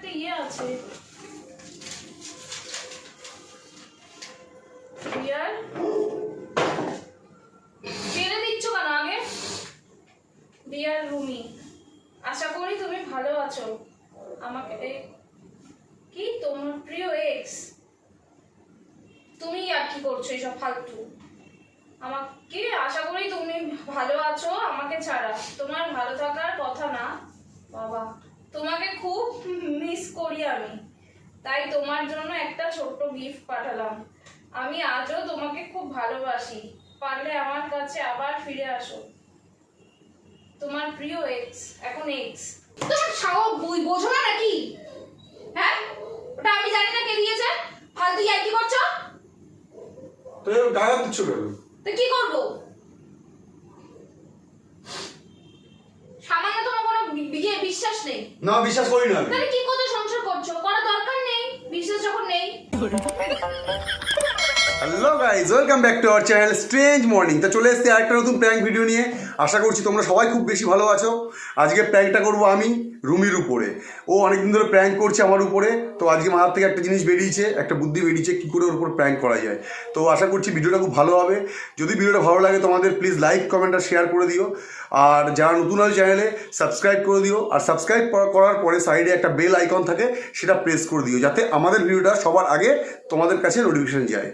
একটা ইয়ে আছে ডিয়ার, ফেলে দিচ্ছ কেন আগে? ডিয়ার রুমি, আশা করি তুমি ভালো আছো। আমাকে কি তোমার প্রিয় এক্স, তুমি আর কি করছো এইসব ফালতু? আমাকে আশা করি তুমি ভালো আছো আমাকে ছাড়া। তোমার ভালো থাকার কথা না বাবা, তোমাকে খুব মিস করি আমি, তাই তোমার জন্য একটা ছোট্ট গিফট পাঠালাম। আমি আজও তোমাকে খুব ভালোবাসি, পারলে আমার কাছে আবার ফিরে আসো। তোমার প্রিয় এক্স। এখন এক্স তোমার সাহস বোঝো না নাকি? হ্যাঁ, ওটা আমি জানি না কে দিয়েছে, ফালতু আর কি করছো? তো গায়ে হাত দিচ্ছ কেন? তো কি করবো? সামান্য তোমার কোনো বিশ্বাস নেই? না, বিশ্বাস করি না। তাহলে কি করতে সংসার করছো? করার দরকার নেই, বিশ্বাস যখন নেই। Hello guys, welcome back to our channel strange morning. তো চলে এসেছি আরেকটা নতুন প্র্যাঙ্ক ভিডিও নিয়ে। আশা করছি তোমরা সবাই খুব বেশি ভালো আছো। আজকে প্র্যাঙ্কটা করবো আমি রুমির উপরে। ও অনেকদিন ধরে প্র্যাঙ্ক করছে আমার উপরে, তো আজকে মাথার থেকে একটা জিনিস বেরিয়েছে, একটা বুদ্ধি বেরিয়েছে কী করে ওর উপর প্র্যাঙ্ক করা যায়। তো আশা করছি ভিডিওটা খুব ভালো হবে। যদি ভিডিওটা ভালো লাগে তোমাদের প্লিজ লাইক, কমেন্ট আর শেয়ার করে দিও। আর যারা নতুন আছে চ্যানেলে সাবস্ক্রাইব করে দিও। আর সাবস্ক্রাইব করার পরে সাইডে একটা বেল আইকন থাকে, সেটা প্রেস করে দিও, যাতে আমাদের ভিডিওটা সবার আগে তোমাদের কাছে নোটিফিকেশন যায়।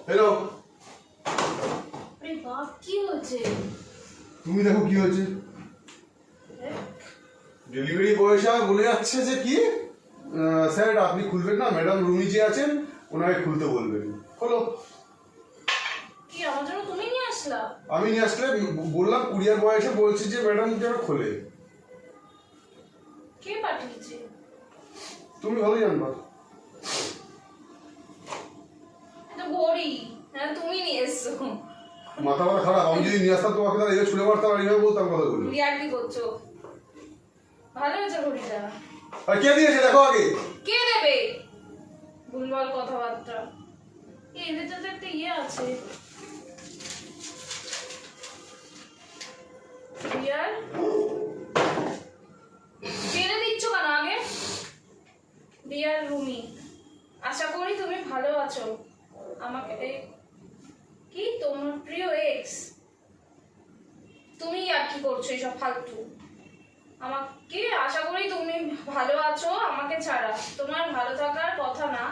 হ্যালো, আরে বাপ, কি হচ্ছে? তুমি দেখো কি হয়েছে। ডেলিভারি বয় সাহেব বলে যাচ্ছে যে কি, স্যার আপনি খুলবেন না, ম্যাডাম রুমি যে আছেন ওনাকে খুলতে বলবেন। খোলো। কি আমার জন্য তুমি নিয়ে আসলা? আমি নিয়ে আসলে বললাম, কুরিয়ার বয় এসে বলছি যে ম্যাডাম যেন খোলে। কে পাঠিয়েছে? তুমি ভালো জানবা। এটা ঘড়ি, হ্যাঁ তুমি নিয়ে এসছো। মাথা মাথা খারাপ, আমি যদি নিয়ে আসতাম তোমাকে তাহলে এইভাবে ছুড়ে মারতাম আর এইভাবে বলতাম কথাগুলো। তুমি আর কি করছো? ভালো হয়েছে ঘড়িটা। আর কে দিয়েছে দেখো আগে। কে দেবে? ভুলভাল কথাবার্তা। এর ভেতরে তো একটা ইয়ে আছে ডিয়ার, ফেলে দিচ্ছ কেন আগে? ডিয়ার রুমি, আশা করি তুমি ভালো আছো। আমাকে কি তোমার প্রিয় এক্স, তুমি আর কি করছো এইসব ফালতু? আমাকে আশা করি তুমি ভালো আছো আমাকে ছাড়া। তোমার ভালো থাকার কথা না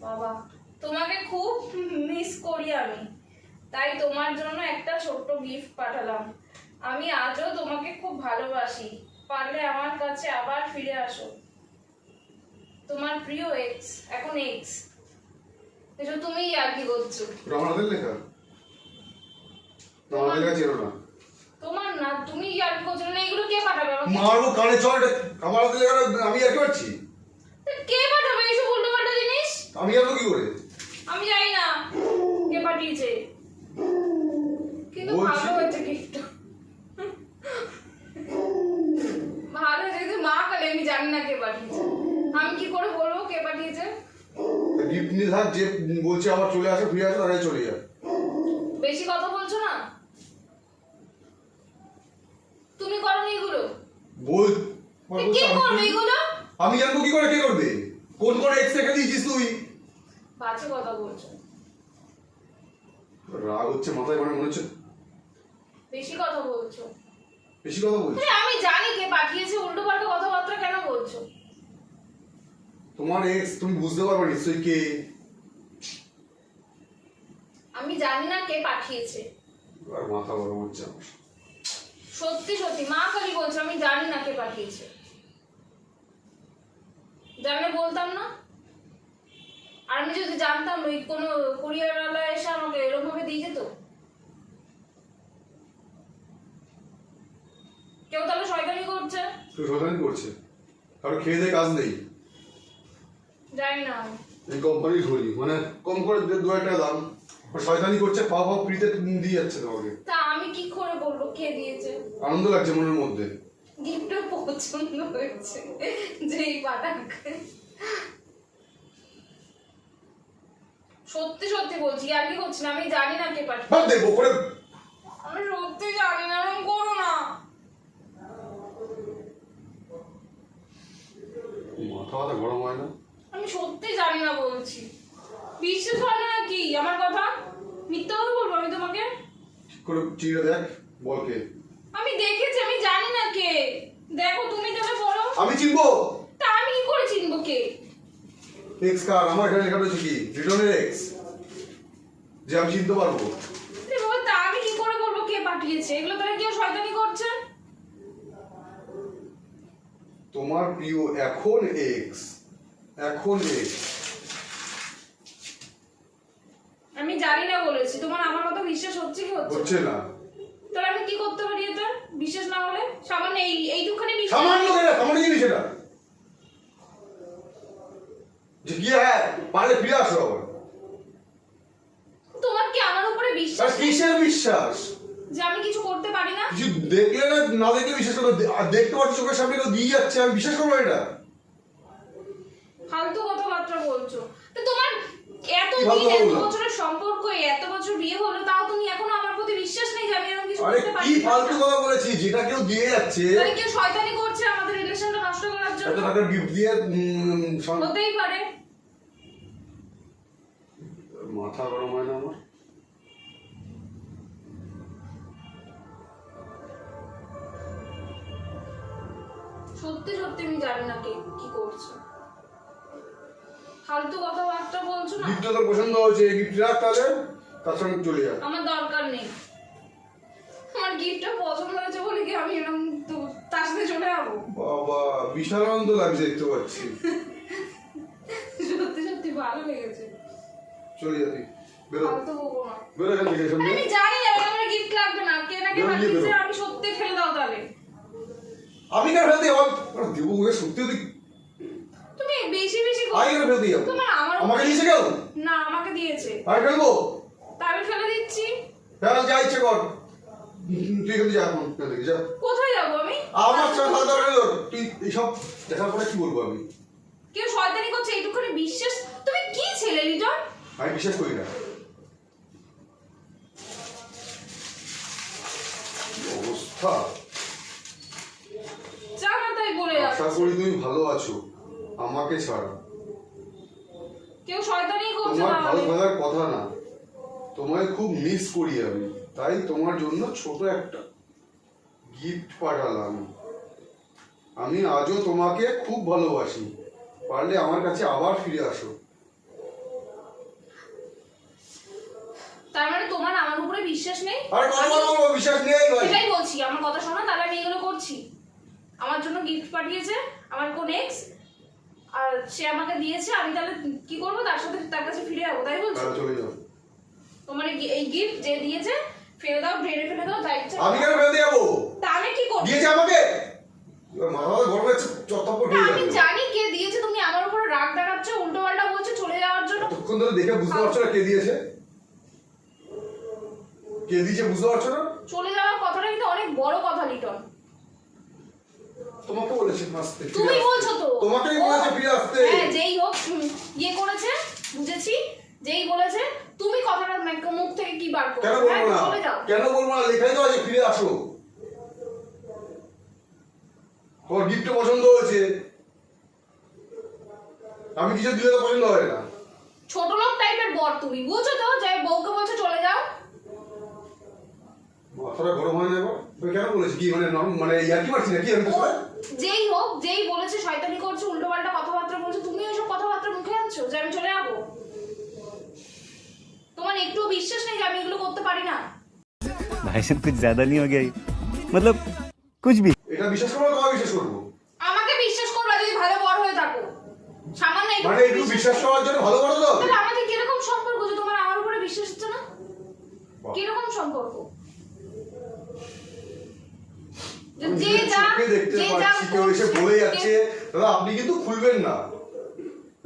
বাবা, তোমাকে খুব মিস করি আমি, তাই তোমার জন্য একটা ছোট্ট গিফট পাঠালাম। আমি আজও তোমাকে খুব ভালোবাসি, পারলে আমার কাছে আবার ফিরে আসো। তোমার প্রিয় এক্স। এখন এক্স এসব তুমি আর কি করছো? আমাদের লেখা তোমাদের কাছে এলো না। তোমার না, তুমি আর কি করছো? না এগুলো কে পাঠাবে আমাকে? মারবো কানে চল। আমার হাতে লেখা আমি আর কি পাচ্ছি? কে পাঠাবে এইসব উল্টোপাল্টা জিনিস? আমি জানবো কি করে? আমি জানি না কে পাঠিয়েছে, কিন্তু ভালো হয়েছে গিফটটা। ভালো হয়েছে, কিন্তু মা কালে আমি জানি না কে পাঠিয়েছে। আমি কি করে বলবো কে পাঠিয়েছে? গিফট নিয়ে থাক, যে বলছে আবার চলে আসে ফিরে আসে তারাই চলে যায়। বেশি কথা বলছো না? তুমি করনি এগুলো? বল। কে করবে এগুলো? আমি জানবো কি করে কে করবে? কোন কোন এক্স রেখে দিয়েছিস তুই? বাজে কথা বলছো। রাগ হচ্ছে মাথায়, মনে হচ্ছে বেশি কথা বলছো। বেশি কথা বলছিস। আমি জানি কে পাঠিয়েছে, উল্টোপাল্টা কথাবার্তা কেন বলছো? তোমার এক্স, তুমি বুঝতে পারবে নিশ্চয়ই কে। আমি জানি না কে পাঠিয়েছে। আর মাথা গরম হচ্ছে আমার। সত্যি সত্যি মা কালী বলছে, আমি জানি না কে পাঠিয়েছে। জানলে বলতাম না? আর আমি যদি জানতাম ওই কোনো কুরিয়ারওয়ালা এসে আমাকে এরকম ভাবে দিয়ে যেত? কেউ তাহলে শয়তানি করছে। তুই শয়তানি করছে, কারণ খেয়ে দিয়ে কাজ নেই। জানি না এই কোম্পানি ধরি মানে কম করে 2 টাকা দাম, শয়তানি করছে, খাওয়া খাওয়া ফ্রিতে দিয়ে যাচ্ছে তোমাকে। তা আমি কি করে বলবো কে দিয়েছে? আনন্দ লাগছে মনের মধ্যে। গিফটটা পছন্দ হয়েছে যেই পাঠাকে। সত্যি সত্যি বলছি, আর কি করছি না, আমি জানি না কে পাঠিয়েছে। দেবো করে। আমি সত্যি জানি না, এরকম করো না। মাথা গরম হয় না? আমি সত্যি জানি না বলছি, বিশ্বাস হয় না কি আমার কথা? মিথ্যা কথা বলবো আমি তোমাকে? ঠিক করে চিড়ে দেখ, বল কে? আমি দেখেছি, আমি জানি না কে। দেখো তুমি তাহলে বলো। আমি চিনবো? তা আমি কি করে চিনবো কে? এক্স কার? আমার এখানে লেখা রয়েছে কি রিটনের এক্স, যে আমি চিনতে পারবো? আরে বাবা, তা আমি কি করে বলবো কে পাঠিয়েছে? এগুলো তাহলে কেউ শয়তানি করছে। তোমার প্রিয় এখন এক্স, এখন এক্স। আমি জানি না বলেছি, তোমার আমার কথা বিশ্বাস হচ্ছে কি হচ্ছে হচ্ছে না? তাহলে আমি কি করতে পারি এটা বিশ্বাস না হলে? সামান্য এইটুখানি বিশ্বাস। সামান্য কেন? সামান্য জিনিস এটা যে কি? হ্যাঁ, পারলে ফিরে আসো আবার। তোমার কি আমার উপরে বিশ্বাস নেই? কিসের বিশ্বাস? যে আমি কিছু করতে পারি না? কিছু দেখলে না, না দেখলে বিশ্বাস করো। আর দেখতে পাচ্ছি চোখের সামনে কেউ দিয়ে যাচ্ছে, আমি বিশ্বাস করবো এটা? ফালতু কথাবার্তা বলছো তো। তোমার এত কি ফালতু দিন, এত বললাম? বছরের সম্পর্ক, এত বছর বিয়ে হলো, তাও তুমি এখনো আমার প্রতি বিশ্বাস নেই যে আমি এরকম কিছু আরে করতে পারি কি না? ফালতু কথা বলেছি? যেটা কেউ দিয়ে যাচ্ছে, তাহলে কেউ শয়তানি করছে আমাদের রিলেশনটা নষ্ট করার এত জন্য? টাকার গিফট দিয়ে হতেই পারে। মাথা গরম হয় না আমার? সত্যি সত্যি আমি জানি না কে কি করছে। ফালতু কথাবার্তা বলছো না। গিফটটা তোর পছন্দ হয়েছে, গিফট রাখ তাহলে, তার সঙ্গে চলে যা। আমার দরকার নেই। আমার গিফটটা পছন্দ হয়েছে বলে কি আমি এরকম তার সাথে চলে যাবো? বাবা, বিশাল আনন্দ লাগছে দেখতে পাচ্ছি। সত্যি সত্যি ভালো লেগেছে। চলে যা তুই, বেরো, ফালতু বকো না। বেরো এখান থেকে সামনে। আমি জানি না আমার গিফট লাগবে না, কে না কে বেরো, নিয়ে পাঠিয়েছে বেরো। আমি সত্যি ফেলে দাও তাহলে। আমি কেন ফেলতে যাবো? দেবো ওকে সত্যি তুই তুমি বেশি বেশি আগে কেন ফেলতে যাবো? তোমার আমার আমাকে দিয়েছে কেউ? না, আমাকে দিয়েছে। আমি ফেলবো? তা আমি ফেলে দিচ্ছি। ফেল, যা ইচ্ছে কর। তুই এখান থেকে যা, এখন এখান থেকে যা। কোথায় যাবো আমি? আমার সঙ্গে থাকা দরকার নেই তোর। তুই এইসব দেখার পরে কি বলবো আমি? কেউ শয়তানি করছে এইটুখানি বিশ্বাস? তুমি কি ছেলে লিটন? আমি বিশ্বাস করি না। কি অবস্থা! জানা তাই বলে আশা যাচ্ছে। করি তুমি ভালো আছো আমাকে ছাড়া। কেউ শয়তানি করছে তোমার না ভালো আমাকে। থাকার কথা না, তোমায় খুব মিস করি আমি, তাই তোমার জন্য ছোট একটা গিফট পাঠালাম। আমি আজও তোমাকে খুব ভালোবাসি, পারলে আমার কাছে আবার ফিরে আসো। তার মানে তোমার আমার উপরে বিশ্বাস নেই? আরে কত বড় বড় বিশ্বাস নেই ভাই। সেটাই বলছি, আমার কথা শোনো, তাহলে আমি এগুলো করছি। আমার জন্য গিফট পাঠিয়েছে আমার কোন এক্স, আর সে আমাকে দিয়েছে, আমি তাহলে কি করবো? তার সাথে তার কাছে ফিরে যাবো, তাই বলছো? তাহলে চলে যাও। তোমার এই গিফট যে দিয়েছে ফেলে দাও, ড্রেনে ফেলে দাও, যা ইচ্ছা। আমি কেন ফেলতে যাবো? তা আমি কি করবো? দিয়েছে আমাকে, এবার মাথা মাথা গরম হচ্ছে, চত্বর তা হয়ে আমি যাবে। জানি কে দিয়েছে, তুমি আমার উপর রাগ দেখাচ্ছ, উল্টো পাল্টা বলছো চলে যাওয়ার জন্য। এতক্ষণ ধরে দেখে বুঝতে পারছো না কে দিয়েছে? কে দিয়েছে বুঝতে পারছো না? চলে যাওয়ার কথাটা কিন্তু অনেক বড় কথা লিটন। তোমাকে বলেছে আসতে, ফিরে তুমি আসতে। বলছো তো। তোমাকেই বলেছে ফিরে আসতে। হ্যাঁ, যেই হোক ইয়ে করেছে, বুঝেছি, যেই বলেছে। তুমি কথাটা মুখ থেকে কি বার করো? কেন হ্যাঁ, বলবো না? চলে যাও। কেন বলবো না? লেখাই তো আছে ফিরে আসো। তোমার গিফট পছন্দ হয়েছে, আমি কিছু দিলে তো পছন্দ হয় না। ছোট লোক টাইপের বর তুমি, বুঝছো তো? যে বউকে বলছো চলে যাও। মাথাটা গরম হয় না এবার? তুমি কেন বলেছি কি মানে মানে ইয়ার্কি মারছি নাকি আমি তো ও, যেই হোক, যেই বলেছে শয়তানি করছে, উল্টো পাল্টা কথাবার্তা বলছো, তুমি ওইসব কথাবার্তা মুখে আনছো যে আমি চলে যাবো? তোমার একটু বিশ্বাস নেই যে আমি এগুলো করতে পারি না? भाई साहब कुछ ज्यादा नहीं हो गया ये? मतलब कुछ भी। এটা বিশ্বাস করবো, তোমাকে বিশ্বাস করবো? আমাকে বিশ্বাস করবা যদি ভালো বর হয়ে থাকো। সামান্য একটু মানে একটু বিশ্বাস করার জন্য ভালো করো তো? তাহলে আমাদের কিরকম সম্পর্ক যে তোমার আমার উপরে বিশ্বাস হচ্ছে না? কিরকম সম্পর্ক? যে আমি যে নিজের যা চোখে দেখতে যে যা পাচ্ছি কেউ এসে করছে, বলে যাচ্ছে, দাদা আপনি কিন্তু খুলবেন না।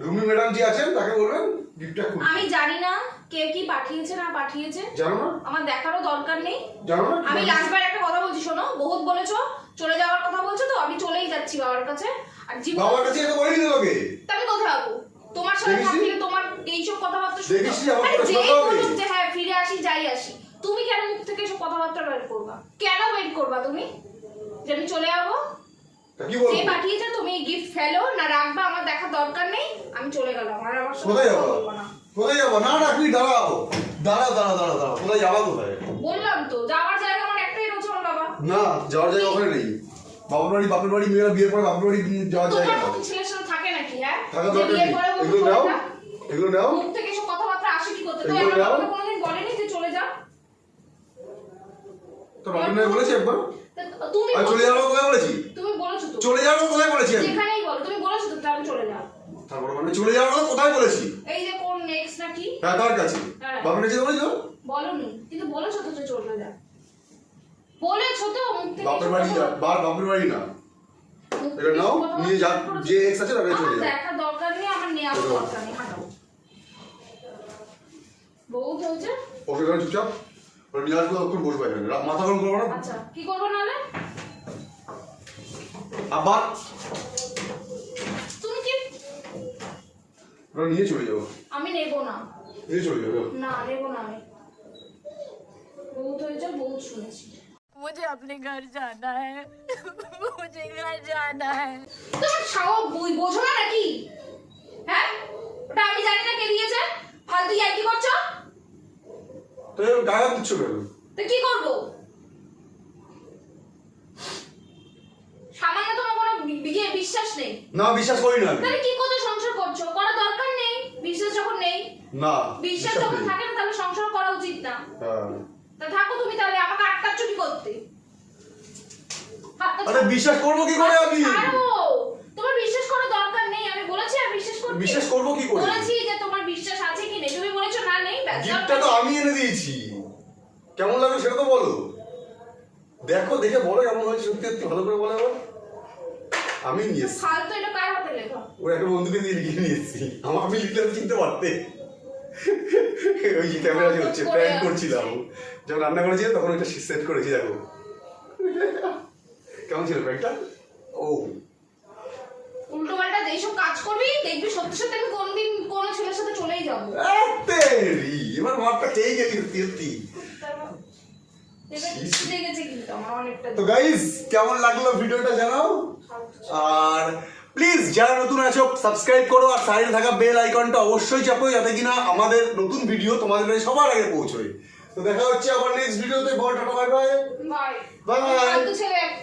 রুমি ম্যাডাম যে আছেন তাকে বলবেন গিফটটা খুলতে। আমি জানি না কে কি পাঠিয়েছে না পাঠিয়েছে, জানো না? আমার দেখারও দরকার নেই। জানো না? আমি লাস্টবার একটা কথা বলছি, শোনো, বহুত বলেছো, চলে যাওয়ার কথা বলছো, তো আমি চলেই যাচ্ছি বাবার কাছে। আর জীবন বাবার কাছে এটা বলে দিতে তোকে। তা আমি কোথায় যাবো? তোমার সাথে দেখিসনি? থাকলে তোমার এইসব কথাবার্তা শুনতে দেখিসনি হবে। আমার আরে কথা যেই শুনতে হবে? বলুক যে হ্যাঁ ফিরে আসি, যাই আসি, তুমি কেন মুখ থেকে এসব কথাবার্তা বের করবা? কেন ওয়েট করবা তুমি যে আমি চলে যাবো? তা কি বলবো? যে পাঠিয়েছে তুমি গিফট ফেলো না রাখবা আমার দেখার দরকার নেই, আমি চলে গেলাম। আর আমার সাথে কোথায় যাবো? কথা বলবো না। কোথায় যাবো? না না তুমি দাঁড়াও, দাঁড়াও, কোথায় যাবা কোথায়? বললাম তো যাওয়ার জায়গা আমার একটাই রয়েছে আমার বাবা। না যাওয়ার জায়গা ওখানে নেই। বাপের বাড়ি মেয়েরা বিয়ের পরে বাপের বাড়ি যাওয়ার জায়গা তোমার না। মতো ছেলের সাথে থাকে নাকি? হ্যাঁ, থাকা যে দরকার বিয়ের নেই। পরে বলবে এগুলো চলে নাও, যা। এগুলো নাও। মুখ থেকে এসব কথাবার্তা আসে কি করতে? তো এগুলো আমার নাও। বাবা কোনোদিন বলেনি যে চলে যা। তোর বাপের নামে বলেছি একবার? তা তুমি আর চলে যাওয়ার কোথায় বলেছি? তুমি বলেছো তো। চলে যাওয়ার কোথায় বলেছি আমি? যেখানেই বলো তুমি বলেছো তো তাহলে চলে যা। তারপর মানে চলে যাওয়ার কথা কোথায় বলেছি? এই যে কোন নেক্সট নাকি? হ্যাঁ তার কাছে। হ্যাঁ। বাপের কাছে বলেছি তো? বলনি, কিন্তু বলেছো তো যে চলে যা। বলেছো তো মুখ থেকে বাপের এসব বাড়ি যা, কথা- বাপের বাড়ি না। মুখ এটা থেকে নাও, এসব কথাবার্তা নিয়ে যা, করেছো। যে এক্স আছে তাকে চলে আমার যাও। দেখার দরকার নেই, আমার নেওয়ার চলো। দরকার নেই, হাঁটাও। বহুত হয়েছে। বসে গেলে চুপচাপ। ওরা নিয়ে আসবো তখন বসবো এখানে। মাথা গরম করবো না। আচ্ছা কি করবো নাহলে? আবার তুমি কি? ওরা নিয়ে চলে যাবো। আমি নেবো না। নিয়ে চলে যাবো। না নেবো না আমি। বহুত হয়েছে, বহুত শুনেছি। मुझे अपने घर जाना है मुझे घर जाना है। তোমার সাহস বোঝো না নাকি? হ্যাঁ, ওটা আমি জানি না কে দিয়েছে। ফালতু ইয়ার্কি করছো। তো এবার গায়ে হাত দিচ্ছ কেন? তো কি করবো? সামান্য তোমার কোনো বিশ্বাস নেই। না বিশ্বাস করি না আমি। তাহলে কি করতে সংসার করছো? করার দরকার নেই। বিশ্বাস যখন নেই, না বিশ্বাস যখন নেই। থাকে না তাহলে সংসার করা উচিত না। হ্যাঁ। তা থাকো তুমি, তাহলে আমাকে আটকাচ্ছ কি করতে? হাতটা আরে বিশ্বাস করবো কি করে আমি? ছাড়ো। তোমার বিশ্বাস করার দরকার নেই, আমি বলেছি আর বিশ্বাস করতে। বিশ্বাস করবো কি করে? বলেছি যে তোমার বিশ্বাস আছে কি নেই, তুমি বলেছো না নেই, ব্যাস। গিফটটা তো আমি এনে দিয়েছি। কেমন লাগলো সেটা তো বলো। দেখো, দেখে বলো কেমন হয়েছে। সত্যি সত্যি ভালো করে বলো এবার। আমি নিয়ে এসেছি। ফালতু এটা কার হাতে লেখা? ওর একটা বন্ধুকে দিয়ে লিখে নিয়ে এসেছি। আমি লিখলে তো চিনতে পারতে। ওই যে ক্যামেরা চলছে, প্র্যাঙ্ক করছিলাম। যখন রান্না করেছিলাম তখন ওইটা সেট করেছি, দেখো কেমন ছিল প্র্যাঙ্কটা। ও উল্টো পাল্টা যেসব কাজ করবি দেখবি সত্যি সত্যি আমি কোনদিন কোন ছেলের সাথে চলেই যাবো। তেরি, এবার মাপটা খেয়ে গেলি সত্যি সত্যি। এবার ছিঁড়ে গেছে কিন্তু আমার অনেকটা। তো গাইস কেমন লাগলো ভিডিওটা জানাও। আর প্লিজ যারা নতুন আছো সাবস্ক্রাইব করো, আর সাইডে থাকা বেল আইকনটা অবশ্যই চাপো, যাতে কিনা আমাদের নতুন ভিডিও তোমাদের কাছে সবার আগে পৌঁছয়। তো দেখা হচ্ছে আবার নেক্সট ভিডিওতে। বড় tata, bye bye. Bye bye bye. ফালতু ছেলে একটা।